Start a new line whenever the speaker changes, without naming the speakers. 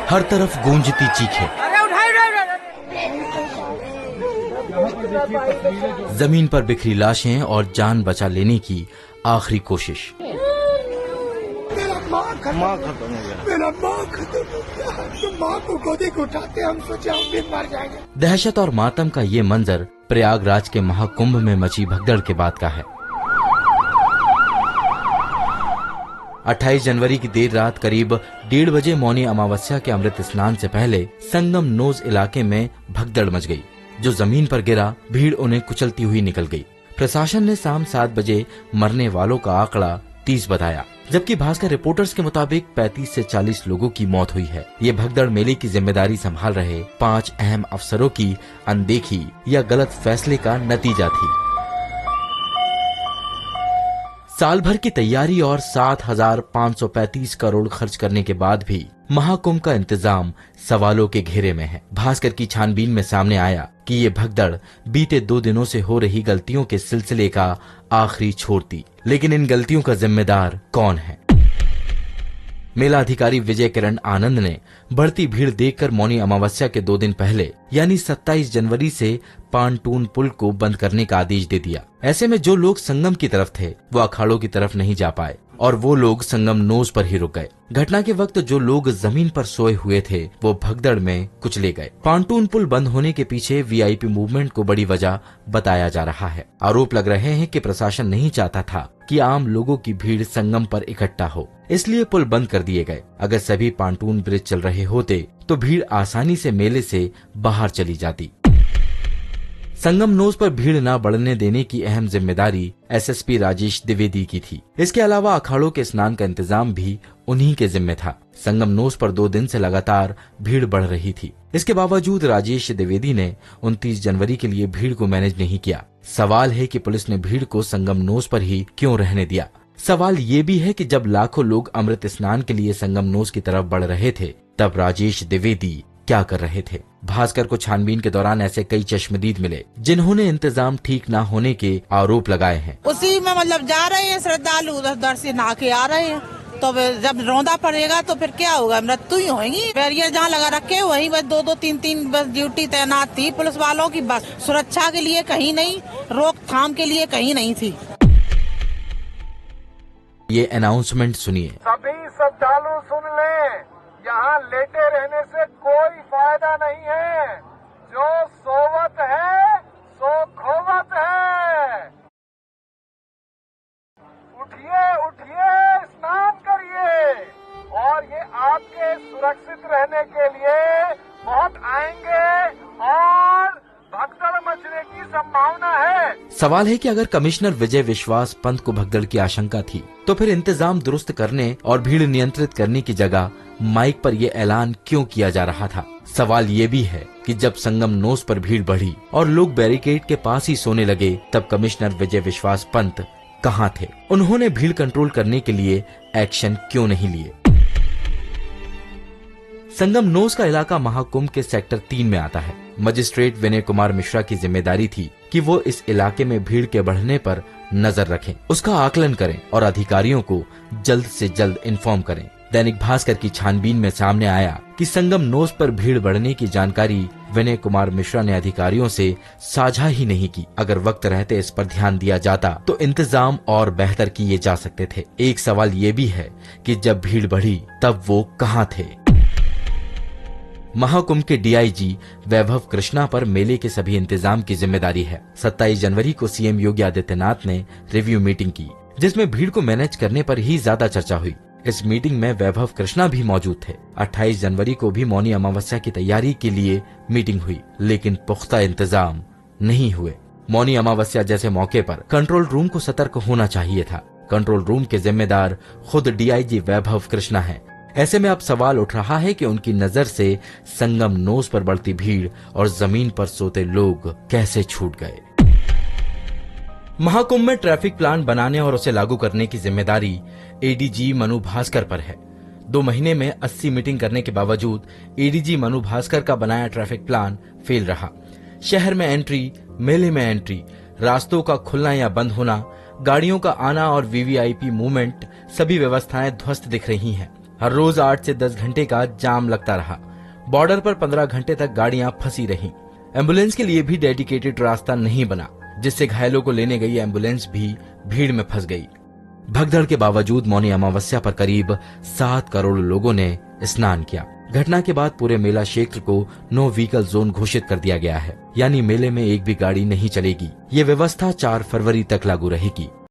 हर तरफ गूंजती चीखें, जमीन पर बिखरी लाशें और जान बचा लेने की आखिरी कोशिश।
मेरा माँ खत्म हो गया। तो माँ को गोदी को उठाते हम सोचे हम भी मर जाएंगे।
दहशत और मातम का ये मंजर प्रयागराज के महाकुंभ में मची भगदड़ के बाद का है। 28 जनवरी की देर रात करीब 1:30 बजे मौनी अमावस्या के अमृत स्नान से पहले संगम नोज इलाके में भगदड़ मच गई। जो जमीन पर गिरा, भीड़ उन्हें कुचलती हुई निकल गई। प्रशासन ने शाम 7 बजे मरने वालों का आंकड़ा 30 बताया, जबकि भास्कर रिपोर्टर्स के मुताबिक 35 से 40 लोगों की मौत हुई है। ये भगदड़ मेले की जिम्मेदारी संभाल रहे 5 अहम अफसरों की अनदेखी या गलत फैसले का नतीजा थी। साल भर की तैयारी और 7,535 करोड़ खर्च करने के बाद भी महाकुंभ का इंतजाम सवालों के घेरे में है। भास्कर की छानबीन में सामने आया कि ये भगदड़ बीते 2 दिनों से हो रही गलतियों के सिलसिले का आखिरी छोर थी। लेकिन इन गलतियों का जिम्मेदार कौन है? मेला अधिकारी विजय किरण आनंद ने बढ़ती भीड़ देखकर मौनी अमावस्या के 2 दिन पहले यानी 27 जनवरी से पांटून पुल को बंद करने का आदेश दे दिया। ऐसे में जो लोग संगम की तरफ थे वो अखाड़ों की तरफ नहीं जा पाए और वो लोग संगम नोज पर ही रुक गए। घटना के वक्त जो लोग जमीन पर सोए हुए थे वो भगदड़ में कुचले गए। पांटून पुल बंद होने के पीछे वीआईपी मूवमेंट को बड़ी वजह बताया जा रहा है। आरोप लग रहे हैं कि प्रशासन नहीं चाहता था कि आम लोगों की भीड़ संगम पर इकट्ठा हो, इसलिए पुल बंद कर दिए गए। अगर सभी पांटून ब्रिज चल रहे होते तो भीड़ आसानी से मेले से बाहर चली जाती। संगम नोज पर भीड़ न बढ़ने देने की अहम जिम्मेदारी एसएसपी राजेश द्विवेदी की थी। इसके अलावा अखाड़ों के स्नान का इंतजाम भी उन्हीं के जिम्मे था। संगम नोज पर 2 दिन से लगातार भीड़ बढ़ रही थी। इसके बावजूद राजेश द्विवेदी ने 29 जनवरी के लिए भीड़ को मैनेज नहीं किया। सवाल है कि पुलिस ने भीड़ को संगम नोज पर ही क्यों रहने दिया। सवाल ये भी है कि जब लाखों लोग अमृत स्नान के लिए संगम नोज की तरफ बढ़ रहे थे तब राजेश द्विवेदी क्या कर रहे थे? भास्कर को छानबीन के दौरान ऐसे कई चश्मदीद मिले जिन्होंने इंतजाम ठीक न होने के आरोप लगाए हैं।
उसी में मतलब जा रहे हैं श्रद्धालु, उधर से नहा के आ रहे हैं, तो जब रौंदा पड़ेगा तो फिर क्या होगा? मृत्यु ही होगी। बैरियर जहाँ लगा रखे वहीं बस 2-2, 3-3 बस ड्यूटी तैनात थी पुलिस वालों की। बस सुरक्षा के लिए कहीं नहीं, रोकथाम के लिए कहीं नहीं थी।
ये अनाउंसमेंट सुनिए।
सभी श्रद्धालु सुन लें, यहाँ लेटे रहने से कोई फायदा नहीं है। जो सोवत है सो खोवत है। उठिए उठिए, स्नान करिए और ये आपके सुरक्षित रहने के लिए बहुत आएंगे और भगदड़ मचने की संभावना है।
सवाल है कि अगर कमिश्नर विजय विश्वास पंत को भगदड़ की आशंका थी तो फिर इंतजाम दुरुस्त करने और भीड़ नियंत्रित करने की जगह माइक पर यह ऐलान क्यों किया जा रहा था? सवाल ये भी है कि जब संगम नोज पर भीड़ बढ़ी और लोग बैरिकेड के पास ही सोने लगे तब कमिश्नर विजय विश्वास पंत कहां थे? उन्होंने भीड़ कंट्रोल करने के लिए एक्शन क्यों नहीं लिए? संगम नोज का इलाका महाकुंभ के सेक्टर 3 में आता है। मजिस्ट्रेट विनय कुमार मिश्रा की जिम्मेदारी थी कि वो इस इलाके में भीड़ के बढ़ने पर नजर रखें, उसका आकलन करें और अधिकारियों को जल्द से जल्द इन्फॉर्म करें। दैनिक भास्कर की छानबीन में सामने आया कि संगम नोज पर भीड़ बढ़ने की जानकारी विनय कुमार मिश्रा ने अधिकारियों से साझा ही नहीं की। अगर वक्त रहते इस पर ध्यान दिया जाता तो इंतजाम और बेहतर किए जा सकते थे। एक सवाल ये भी है कि जब भीड़ बढ़ी तब वो कहां थे? महाकुंभ के डीआईजी वैभव कृष्णा पर मेले के सभी इंतजाम की जिम्मेदारी है। 27 जनवरी को सीएम योगी आदित्यनाथ ने रिव्यू मीटिंग की जिसमें भीड़ को मैनेज करने पर ही ज्यादा चर्चा हुई। इस मीटिंग में वैभव कृष्णा भी मौजूद थे। 28 जनवरी को भी मौनी अमावस्या की तैयारी के लिए मीटिंग हुई लेकिन पुख्ता इंतजाम नहीं हुए। मौनी अमावस्या जैसे मौके पर कंट्रोल रूम को सतर्क होना चाहिए था। कंट्रोल रूम के जिम्मेदार खुद डीआईजी वैभव कृष्णा हैं। ऐसे में अब सवाल उठ रहा है कि उनकी नजर से संगम नोज पर बढ़ती भीड़ और जमीन पर सोते लोग कैसे छूट गए। महाकुंभ में ट्रैफिक प्लान बनाने और उसे लागू करने की जिम्मेदारी एडीजी मनु भास्कर पर है। 2 महीने में 80 मीटिंग करने के बावजूद एडीजी मनु भास्कर का बनाया ट्रैफिक प्लान फेल रहा। शहर में एंट्री, मेले में एंट्री, रास्तों का खुलना या बंद होना, गाड़ियों का आना और वीवीआईपी मूवमेंट, सभी व्यवस्थाएं ध्वस्त दिख रही हैं। हर रोज 8 से 10 घंटे का जाम लगता रहा। बॉर्डर पर 15 घंटे तक गाड़ियां फंसी रहीं। एम्बुलेंस के लिए भी डेडिकेटेड रास्ता नहीं बना, जिससे घायलों को लेने गई एम्बुलेंस भी भीड़ में फंस गई। भगदड़ के बावजूद मौनी अमावस्या पर करीब 7 करोड़ लोगों ने स्नान किया। घटना के बाद पूरे मेला क्षेत्र को नो व्हीकल जोन घोषित कर दिया गया है, यानी मेले में एक भी गाड़ी नहीं चलेगी। ये व्यवस्था 4 फरवरी तक लागू रहेगी।